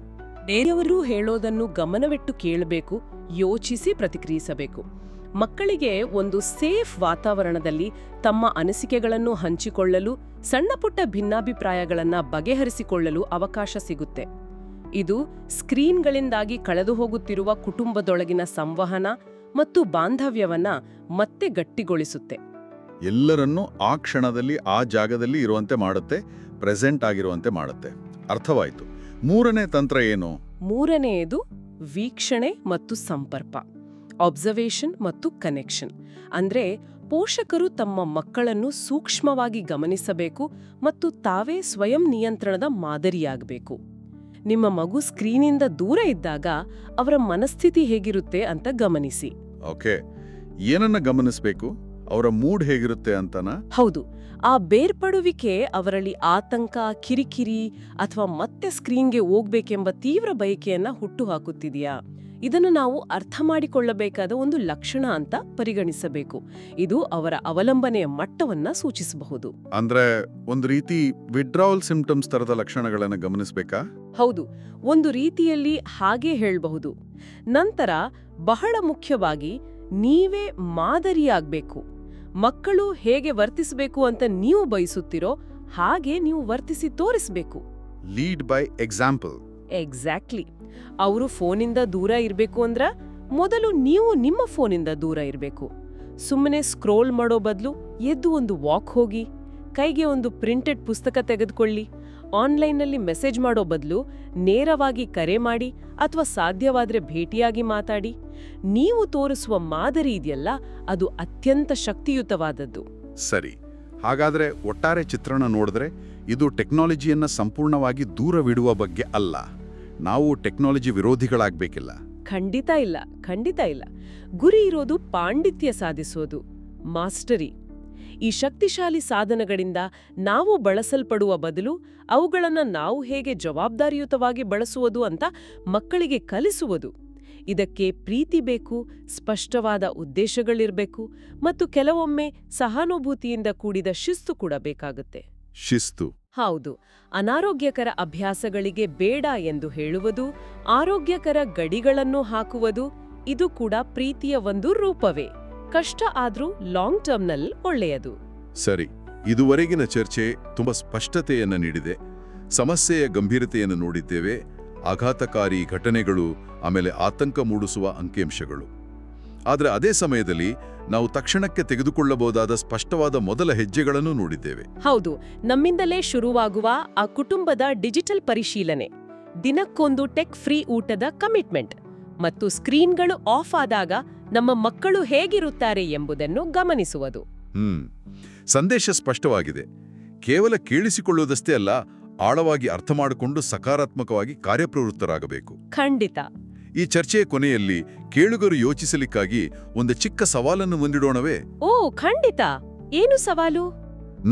ಬೇರೆಯವರು ಹೇಳೋದನ್ನು ಗಮನವಿಟ್ಟು ಕೇಳಬೇಕು, ಯೋಚಿಸಿ ಪ್ರತಿಕ್ರಿಯಿಸಬೇಕು. ಮಕ್ಕಳಿಗೆ ಒಂದು ಸೇಫ್ ವಾತಾವರಣದಲ್ಲಿ ತಮ್ಮ ಅನಿಸಿಕೆಗಳನ್ನು ಹಂಚಿಕೊಳ್ಳಲು, ಸಣ್ಣಪುಟ್ಟ ಭಿನ್ನಾಭಿಪ್ರಾಯಗಳನ್ನ ಬಗೆಹರಿಸಿಕೊಳ್ಳಲು ಅವಕಾಶ ಸಿಗುತ್ತೆ. ಇದು ಸ್ಕ್ರೀನ್ಗಳಿಂದಾಗಿ ಕಳೆದು ಹೋಗುತ್ತಿರುವ ಕುಟುಂಬದೊಳಗಿನ ಸಂವಹನ ಮತ್ತು ಬಾಂಧವ್ಯವನ್ನ ಮತ್ತೆ ಗಟ್ಟಿಗೊಳಿಸುತ್ತೆ. ಎಲ್ಲರನ್ನೂ ಆ ಕ್ಷಣದಲ್ಲಿ ಆ ಜಾಗದಲ್ಲಿ ಇರುವಂತೆ ಮಾಡುತ್ತೆ, ಪ್ರೆಸೆಂಟ್ ಆಗಿರುವಂತೆ ಮಾಡುತ್ತೆ. ಅರ್ಥವಾಯ್ತು. ಮೂರನೇ ತಂತ್ರ ಏನು? ಮೂರನೆಯದು ವೀಕ್ಷಣೆ ಮತ್ತು ಸಂಪರ್ಕ, ಅಬ್ಸರ್ವೇಷನ್ ಮತ್ತು ಕನೆಕ್ಷನ್. ಅಂದ್ರೆ ಪೋಷಕರು ತಮ್ಮ ಮಕ್ಕಳನ್ನು ಸೂಕ್ಷ್ಮವಾಗಿ ಗಮನಿಸಬೇಕು ಮತ್ತು ತಾವೇ ಸ್ವಯಂ ನಿಯಂತ್ರಣದ ಮಾದರಿಯಾಗಬೇಕು. ನಿಮ್ಮ ಮಗು ಸ್ಕ್ರೀನಿಂದ ದೂರ ಇದ್ದಾಗ ಅವರ ಮನಸ್ಥಿತಿ ಹೇಗಿರುತ್ತೆ ಅಂತ ಗಮನಿಸಿ. ಓಕೆ, ಏನನ್ನ ಗಮನಿಸಬೇಕು? ಅವರ ಮೂಡ್ ಹೇಗಿರುತ್ತೆ ಅಂತನಾ? ಹೌದು. ಆ ಬೇರ್ಪಡುವಿಕೆ ಅವರಲ್ಲಿ ಆತಂಕ, ಕಿರಿಕಿರಿ ಅಥವಾ ಮತ್ತೆ ಸ್ಕ್ರೀನ್ಗೆ ಹೋಗ್ಬೇಕೆಂಬ ತೀವ್ರ ಬಯಕೆಯನ್ನ ಹುಟ್ಟುಹಾಕುತ್ತಿದೆಯಾ? ಇದನ್ನು ನಾವು ಅರ್ಥ ಮಾಡಿಕೊಳ್ಳಬೇಕಾದ ಒಂದು ಲಕ್ಷಣ ಅಂತ ಪರಿಗಣಿಸಬೇಕು. ಇದು ಅವರ ಅವಲಂಬನೆಯ ಮಟ್ಟವನ್ನ ಸೂಚಿಸಬಹುದು. ಅಂದ್ರೆ ಒಂದು ರೀತಿ ವಿಡ್ರಾವಲ್ ಸಿಂಪ್ಟಮ್ಸ್ ತರದ ಲಕ್ಷಣಗಳನ್ನು ಗಮನಿಸಬೇಕಾ? ಹೌದು, ಒಂದು ರೀತಿಯಲ್ಲಿ ಹಾಗೆ ಹೇಳಬಹುದು. ನಂತರ ಬಹಳ ಮುಖ್ಯವಾಗಿ ನೀವೇ ಮಾದರಿಯಾಗಬೇಕು. ಮಕ್ಕಳು ಹೇಗೆ ವರ್ತಿಸಬೇಕು ಅಂತ ನೀವು ಬಯಸುತ್ತೀರೋ ಹಾಗೆ ನೀವು ವರ್ತಿಸಿ ತೋರಿಸಬೇಕು. Lead by example. ಎಕ್ಸಾಕ್ಟ್ಲಿ. ಅವರು ಫೋನಿಂದ ದೂರ ಇರಬೇಕು ಅಂದ್ರ ಮೊದಲು ನೀವು ನಿಮ್ಮ ಫೋನಿಂದ ದೂರ ಇರಬೇಕು. ಸುಮ್ಮನೆ ಸ್ಕ್ರೋಲ್ ಮಾಡೋ ಬದಲು ಎದ್ದು ಒಂದು ವಾಕ್ ಹೋಗಿ, ಕೈಗೆ ಒಂದು ಪ್ರಿಂಟೆಡ್ ಪುಸ್ತಕ ತೆಗೆದುಕೊಳ್ಳಿ. ಆನ್ಲೈನ್ನಲ್ಲಿ ಮೆಸೇಜ್ ಮಾಡೋ ಬದಲು ನೇರವಾಗಿ ಕರೆ ಮಾಡಿ ಅಥವಾ ಸಾಧ್ಯವಾದ್ರೆ ಭೇಟಿಯಾಗಿ ಮಾತಾಡಿ. ನೀವು ತೋರಿಸುವ ಮಾದರಿ ಇದೆಯಲ್ಲ, ಅದು ಅತ್ಯಂತ ಶಕ್ತಿಯುತವಾದದ್ದು. ಸರಿ, ಹಾಗಾದ್ರೆ ಒಟ್ಟಾರೆ ಚಿತ್ರಣ ನೋಡಿದ್ರೆ ಇದು ಟೆಕ್ನಾಲಜಿಯನ್ನ ಸಂಪೂರ್ಣವಾಗಿ ದೂರವಿಡುವ ಬಗ್ಗೆ ಅಲ್ಲ. ನಾವು ಟೆಕ್ನಾಲಜಿ ವಿರೋಧಿಗಳಾಗಬೇಕಿಲ್ಲ. ಖಂಡಿತ ಇಲ್ಲ, ಖಂಡಿತ ಇಲ್ಲ. ಗುರಿ ಇರೋದು ಪಾಂಡಿತ್ಯ ಸಾಧಿಸೋದು, ಮಾಸ್ಟರಿ. ಈ ಶಕ್ತಿಶಾಲಿ ಸಾಧನಗಳಿಂದ ನಾವು ಬಳಸಲ್ಪಡುವ ಬದಲು ಅವುಗಳನ್ನು ನಾವು ಹೇಗೆ ಜವಾಬ್ದಾರಿಯುತವಾಗಿ ಬಳಸುವುದು ಅಂತ ಮಕ್ಕಳಿಗೆ ಕಲಿಸುವುದು. ಇದಕ್ಕೆ ಪ್ರೀತಿ ಬೇಕು, ಸ್ಪಷ್ಟವಾದ ಉದ್ದೇಶಗಳಿರಬೇಕು ಮತ್ತು ಕೆಲವೊಮ್ಮೆ ಸಹಾನುಭೂತಿಯಿಂದ ಕೂಡಿದ ಶಿಸ್ತು ಕೂಡ ಬೇಕಾಗುತ್ತೆ. ಶಿಸ್ತು? ಹೌದು. ಅನಾರೋಗ್ಯಕರ ಅಭ್ಯಾಸಗಳಿಗೆ ಬೇಡ ಎಂದು ಹೇಳುವುದು, ಆರೋಗ್ಯಕರ ಗಡಿಗಳನ್ನು ಹಾಕುವುದು, ಇದು ಕೂಡ ಪ್ರೀತಿಯ ಒಂದು ರೂಪವೇ. ಕಷ್ಟ ಆದ್ರೂ ಲಾಂಗ್ ಟರ್ಮ್ನಲ್ಲಿ ಒಳ್ಳೆಯದು. ಸರಿ, ಇದುವರೆಗಿನ ಚರ್ಚೆ ತುಂಬಾ ಸ್ಪಷ್ಟತೆಯನ್ನು ನೀಡಿದೆ. ಸಮಸ್ಯೆಯ ಗಂಭೀರತೆಯನ್ನು ನೋಡಿದ್ದೇವೆ, ಆಘಾತಕಾರಿ ಘಟನೆಗಳು, ಆಮೇಲೆ ಆತಂಕ ಮೂಡಿಸುವ ಅಂಕಿಅಂಶಗಳು. ಆದರೆ ಅದೇ ಸಮಯದಲ್ಲಿ ನಾವು ತಕ್ಷಣಕ್ಕೆ ತೆಗೆದುಕೊಳ್ಳಬಹುದಾದ ಸ್ಪಷ್ಟವಾದ ಮೊದಲ ಹೆಜ್ಜೆಗಳನ್ನು ನೋಡಿದ್ದೇವೆ. ಹೌದು, ನಮ್ಮಿಂದಲೇ ಶುರುವಾಗುವ ಆ ಕುಟುಂಬದ ಡಿಜಿಟಲ್ ಪರಿಶೀಲನೆ, ದಿನಕ್ಕೊಂದು ಟೆಕ್ ಫ್ರೀ ಊಟದ ಕಮಿಟ್ಮೆಂಟ್ ಮತ್ತು ಸ್ಕ್ರೀನ್ಗಳು ಆಫ್ ಆದಾಗ ನಮ್ಮ ಮಕ್ಕಳು ಹೇಗಿರುತ್ತಾರೆ ಎಂಬುದನ್ನು ಗಮನಿಸುವುದು. ಸಂದೇಶ ಸ್ಪಷ್ಟವಾಗಿದೆ. ಕೇವಲ ಕೇಳಿಸಿಕೊಳ್ಳುವುದಷ್ಟೇ ಅಲ್ಲ, ಆಳವಾಗಿ ಅರ್ಥ ಮಾಡಿಕೊಂಡು ಸಕಾರಾತ್ಮಕವಾಗಿ ಕಾರ್ಯಪ್ರವೃತ್ತರಾಗಬೇಕು. ಖಂಡಿತ. ಈ ಚರ್ಚೆಯ ಕೊನೆಯಲ್ಲಿ ಕೇಳುಗರು ಯೋಚಿಸಲಿಕ್ಕಾಗಿ ಒಂದು ಚಿಕ್ಕ ಸವಾಲನ್ನು ಮುಂದಿಡೋಣವೇ? ಓ ಖಂಡಿತ. ಏನು ಸವಾಲು?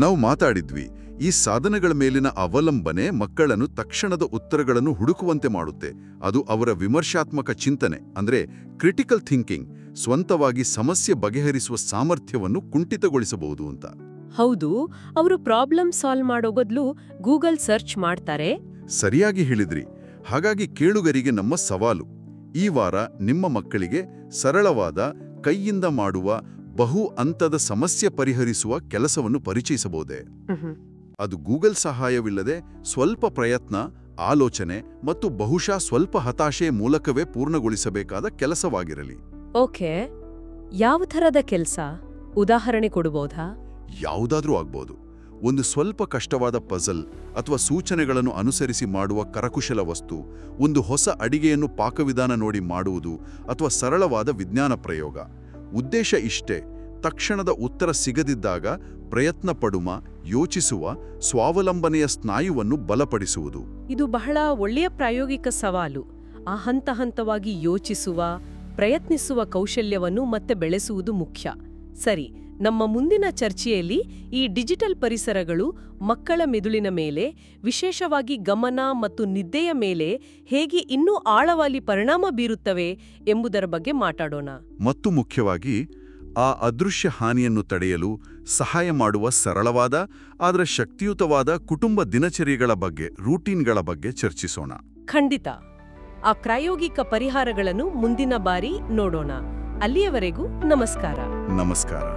ನಾವು ಮಾತಾಡಿದ್ವಿ, ಈ ಸಾಧನಗಳ ಮೇಲಿನ ಅವಲಂಬನೆ ಮಕ್ಕಳನ್ನು ತಕ್ಷಣದ ಉತ್ತರಗಳನ್ನು ಹುಡುಕುವಂತೆ ಮಾಡುತ್ತೆ. ಅದು ಅವರ ವಿಮರ್ಶಾತ್ಮಕ ಚಿಂತನೆ ಅಂದ್ರೆ ಕ್ರಿಟಿಕಲ್ ಥಿಂಕಿಂಗ್, ಸ್ವಂತವಾಗಿ ಸಮಸ್ಯೆ ಬಗೆಹರಿಸುವ ಸಾಮರ್ಥ್ಯವನ್ನು ಕುಂಠಿತಗೊಳಿಸಬಹುದು ಅಂತ. ಹೌದು, ಅವರು ಪ್ರಾಬ್ಲಮ್ ಸಾಲ್ವ್ ಮಾಡೋ ಬದಲು ಗೂಗಲ್ ಸರ್ಚ್ ಮಾಡ್ತಾರೆ. ಸರಿಯಾಗಿ ಹೇಳಿದ್ರಿ. ಹಾಗಾಗಿ ಕೇಳುಗರಿಗೆ ನಮ್ಮ ಸವಾಲು, ಈ ವಾರ ನಿಮ್ಮ ಮಕ್ಕಳಿಗೆ ಸರಳವಾದ, ಕೈಯಿಂದ ಮಾಡುವ ಬಹು ಹಂತದ ಸಮಸ್ಯೆ ಪರಿಹರಿಸುವ ಕೆಲಸವನ್ನು ಪರಿಚಯಿಸಬಹುದೇ? ಅದು ಗೂಗಲ್ ಸಹಾಯವಿಲ್ಲದೆ ಸ್ವಲ್ಪ ಪ್ರಯತ್ನ, ಆಲೋಚನೆ ಮತ್ತು ಬಹುಶಃ ಸ್ವಲ್ಪ ಹತಾಶೆಯ ಮೂಲಕವೇ ಪೂರ್ಣಗೊಳಿಸಬೇಕಾದ ಕೆಲಸವಾಗಿರಲಿ. ಓಕೆ, ಯಾವ ಥರದ ಕೆಲಸ? ಉದಾಹರಣೆ ಕೊಡಬಹುದಾ? ಯಾವುದಾದ್ರೂ ಆಗ್ಬೋದು. ಒಂದು ಸ್ವಲ್ಪ ಕಷ್ಟವಾದ ಪಜಲ್ ಅಥವಾ ಸೂಚನೆಗಳನ್ನು ಅನುಸರಿಸಿ ಮಾಡುವ ಕರಕುಶಲ ವಸ್ತು, ಒಂದು ಹೊಸ ಅಡಿಗೆಯನ್ನು ಪಾಕವಿಧಾನ ನೋಡಿ ಮಾಡುವುದು, ಅಥವಾ ಸರಳವಾದ ವಿಜ್ಞಾನ ಪ್ರಯೋಗ. ಉದ್ದೇಶ ಇಷ್ಟೇ: ತಕ್ಷಣದ ಉತ್ತರ ಸಿಗದಿದ್ದಾಗ ಪ್ರಯತ್ನ ಪಡುವ, ಯೋಚಿಸುವ, ಸ್ವಾವಲಂಬನೆಯ ಸ್ನಾಯುವನ್ನು ಬಲಪಡಿಸುವುದು. ಇದು ಬಹಳ ಒಳ್ಳೆಯ ಪ್ರಾಯೋಗಿಕ ಸವಾಲು. ಆ ಹಂತವಾಗಿ ಯೋಚಿಸುವ, ಪ್ರಯತ್ನಿಸುವ ಕೌಶಲ್ಯವನ್ನು ಮತ್ತೆ ಬೆಳೆಸುವುದು ಮುಖ್ಯ. ಸರಿ, ನಮ್ಮ ಮುಂದಿನ ಚರ್ಚೆಯಲ್ಲಿ ಈ ಡಿಜಿಟಲ್ ಪರಿಸರಗಳು ಮಕ್ಕಳ ಮೆದುಳಿನ ಮೇಲೆ, ವಿಶೇಷವಾಗಿ ಗಮನ ಮತ್ತು ನಿದ್ದೆಯ ಮೇಲೆ ಹೇಗೆ ಇನ್ನೂ ಆಳವಾಗಿ ಪರಿಣಾಮ ಬೀರುತ್ತವೆ ಎಂಬುದರ ಬಗ್ಗೆ ಮಾತಾಡೋಣ. ಮತ್ತು ಮುಖ್ಯವಾಗಿ ಆ ಅದೃಶ್ಯ ಹಾನಿಯನ್ನು ತಡೆಯಲು ಸಹಾಯ ಮಾಡುವ ಸರಳವಾದ ಆದರೆ ಶಕ್ತಿಯುತವಾದ ಕುಟುಂಬ ದಿನಚರಿಗಳ ಬಗ್ಗೆ, ರೂಟೀನ್ಗಳ ಬಗ್ಗೆ ಚರ್ಚಿಸೋಣ. ಖಂಡಿತ. ಆ ಪ್ರಾಯೋಗಿಕ ಪರಿಹಾರಗಳನ್ನು ಮುಂದಿನ ಬಾರಿ ನೋಡೋಣ. ಅಲ್ಲಿಯವರೆಗೂ ನಮಸ್ಕಾರ. ನಮಸ್ಕಾರ.